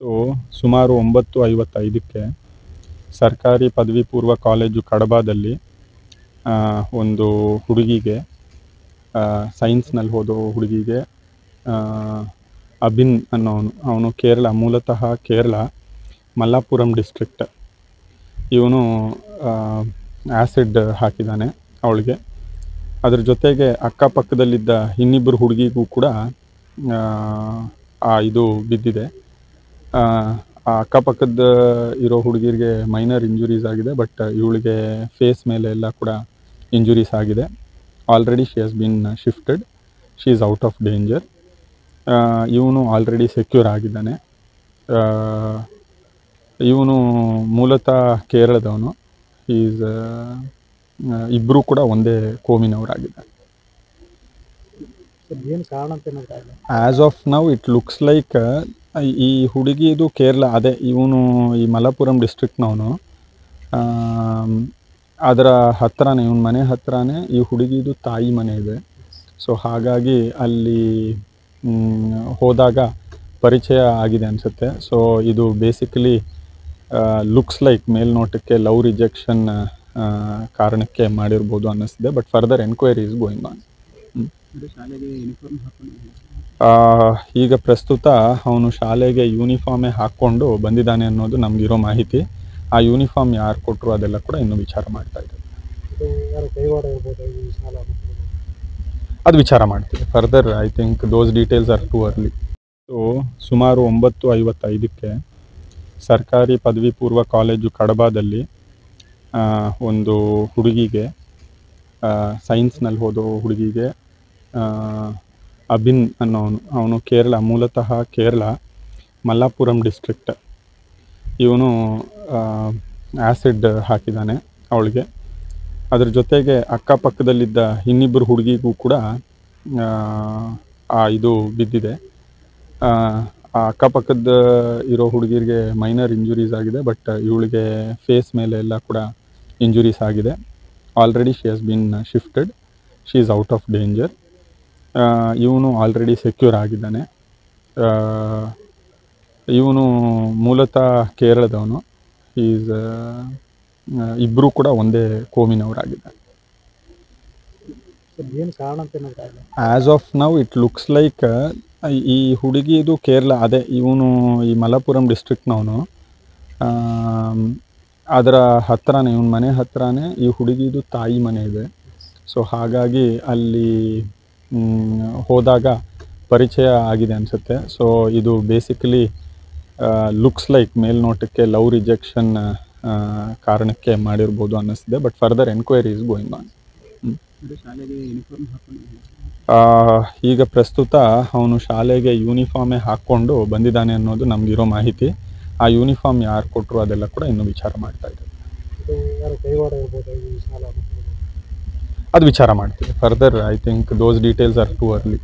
So ಸುಮಾರು 9:55ಕ್ಕೆ ಸರ್ಕಾರಿ ಪದವಿ ಪೂರ್ವ ಕಾಲೇಜು ಕಡಬದಲ್ಲಿ ಒಂದು ಹುಡುಗಿಗೆ ಸೈನ್ಸ್ನಲ್ಲಿ ಓದೋ ಹುಡುಗಿಗೆ ಅಭಿನ್ ಅವನು ಕೇರಳ, ಮೂಲತಃ ಕೇರಳ ಮಲ್ಲಾಪುರಂ ಡಿಸ್ಟ್ರಿಕ್ಟ್. ಇವನು ಆ್ಯಸಿಡ್ ಹಾಕಿದ್ದಾನೆ ಅವಳಿಗೆ. ಅದ್ರ ಜೊತೆಗೆ ಅಕ್ಕಪಕ್ಕದಲ್ಲಿದ್ದ ಇನ್ನಿಬ್ಬರು ಹುಡುಗಿಗೂ ಕೂಡ ಇದು ಬಿದ್ದಿದೆ. ಆ ಅಕ್ಕಪಕ್ಕದ ಇರೋ ಹುಡುಗಿರಿಗೆ ಮೈನರ್ ಇಂಜುರೀಸ್ ಆಗಿದೆ, ಬಟ್ ಇವಳಿಗೆ ಫೇಸ್ ಮೇಲೆ ಎಲ್ಲ ಕೂಡ ಇಂಜುರೀಸ್ ಆಗಿದೆ. Already she has been shifted, she is out of danger. ಇವನು ಆಲ್ರೆಡಿ ಸೆಕ್ಯೂರ್ ಆಗಿದ್ದಾನೆ. ಇವನು ಮೂಲತಃ ಕೇರಳದವನು. ಈಸ್ ಇಬ್ಬರೂ ಕೂಡ ಒಂದೇ ಕೋಮಿನವರಾಗಿದ್ದಾರೆ. As of now it looks like ಈ ಹುಡುಗಿದು ಕೇರಳ, ಅದೇ ಇವನು ಈ ಮಲಪ್ಪುರಂ ಡಿಸ್ಟ್ರಿಕ್ಟ್ನವನು. ಅದರ ಹತ್ತಿರನೇ, ಇವನ ಮನೆ ಹತ್ತಿರನೇ ಈ ಹುಡುಗಿದು ತಾಯಿ ಮನೆ ಇದೆ. ಸೊ ಹಾಗಾಗಿ ಅಲ್ಲಿ ಹೋದಾಗ ಪರಿಚಯ ಆಗಿದೆ ಅನಿಸುತ್ತೆ. ಸೊ ಇದು ಬೇಸಿಕಲಿ ಲುಕ್ಸ್ ಲೈಕ್ ಮೇಲ್ನೋಟಕ್ಕೆ ಲವ್ ರಿಜೆಕ್ಷನ್ ಕಾರಣಕ್ಕೆ ಮಾಡಿರ್ಬೋದು ಅನ್ನಿಸ್ತಿದೆ. But further enquiry is going on. ಈಗ ಪ್ರಸ್ತುತ ಅವನು ಶಾಲೆಗೆ ಯೂನಿಫಾರ್ಮೇ ಹಾಕ್ಕೊಂಡು ಬಂದಿದ್ದಾನೆ ಅನ್ನೋದು ನಮಗಿರೋ ಮಾಹಿತಿ. ಆ ಯೂನಿಫಾರ್ಮ್ ಯಾರು ಕೊಟ್ಟರು ಅದೆಲ್ಲ ಕೂಡ ಇನ್ನೂ ವಿಚಾರ ಮಾಡ್ತಾ ಇದ್ದಾರೆ. ಅದು ವಿಚಾರ ಮಾಡ್ತೀವಿ further. I think those details are too early. So ಸುಮಾರು 9:55ಕ್ಕೆ ಸರ್ಕಾರಿ ಪದವಿ ಪೂರ್ವ ಕಾಲೇಜು ಕಡಬದಲ್ಲಿ ಒಂದು ಹುಡುಗಿಗೆ ಸೈನ್ಸ್ನಲ್ಲಿ ಓದೋ ಹುಡುಗಿಗೆ ಅಭಿನ್ ಅವನು ಕೇರಳ, ಮೂಲತಃ ಕೇರಳ ಮಲ್ಲಾಪುರಂ ಡಿಸ್ಟ್ರಿಕ್ಟ್. ಇವನು ಆ್ಯಸಿಡ್ ಹಾಕಿದ್ದಾನೆ ಅವಳಿಗೆ. ಅದ್ರ ಜೊತೆಗೆ ಅಕ್ಕಪಕ್ಕದಲ್ಲಿದ್ದ ಇನ್ನಿಬ್ಬರು ಹುಡುಗಿಗೂ ಕೂಡ ಇದು ಬಿದ್ದಿದೆ. ಆ ಅಕ್ಕಪಕ್ಕದ ಇರೋ ಹುಡುಗಿರಿಗೆ ಮೈನರ್ ಇಂಜುರೀಸ್ ಆಗಿದೆ, ಬಟ್ ಇವಳಿಗೆ ಫೇಸ್ ಮೇಲೆ ಎಲ್ಲ ಕೂಡ ಇಂಜುರೀಸ್ ಆಗಿದೆ. Already she has been shifted, she is out of danger. ಇವನು ಆಲ್ರೆಡಿ ಸೆಕ್ಯೂರ್ ಆಗಿದ್ದಾನೆ. ಇವನು ಮೂಲತಃ ಕೇರಳದವನು. ಈಸ್ ಇಬ್ಬರೂ ಕೂಡ ಒಂದೇ ಕೋಮಿನವರಾಗಿದ್ದಾರೆ. As of now it looks like ಈ ಹುಡುಗಿದು ಕೇರಳ, ಅದೇ ಇವನು ಈ ಮಲಪ್ಪುರಂ ಡಿಸ್ಟ್ರಿಕ್ಟ್ನವನು. ಅದರ ಹತ್ತಿರನೇ, ಇವನ ಮನೆ ಹತ್ತಿರನೇ ಈ ಹುಡುಗಿದು ತಾಯಿ ಮನೆ ಇದೆ. ಸೊ ಹಾಗಾಗಿ ಅಲ್ಲಿ ಹೋದಾಗ ಪರಿಚಯ ಆಗಿದೆ ಅನಿಸುತ್ತೆ. ಸೊ ಇದು ಬೇಸಿಕಲಿ ಲುಕ್ಸ್ ಲೈಕ್ ಮೇಲ್ನೋಟಕ್ಕೆ ಲವ್ ರಿಜೆಕ್ಷನ್ ಕಾರಣಕ್ಕೆ ಮಾಡಿರ್ಬೋದು ಅನ್ನಿಸ್ತಿದೆ. But further enquiry is going on. ಈಗ ಪ್ರಸ್ತುತ ಅವನು ಶಾಲೆಗೆ ಯೂನಿಫಾರ್ಮೇ ಹಾಕ್ಕೊಂಡು ಬಂದಿದ್ದಾನೆ ಅನ್ನೋದು ನಮಗಿರೋ ಮಾಹಿತಿ. ಆ ಯೂನಿಫಾರ್ಮ್ ಯಾರು ಕೊಟ್ಟರು ಅದೆಲ್ಲ ಕೂಡ ಇನ್ನೂ ವಿಚಾರ ಮಾಡ್ತಾ ಇದ್ದಾರೆ. ಅದು ವಿಚಾರ ಮಾಡ್ತೀವಿ further. I think those details are too early.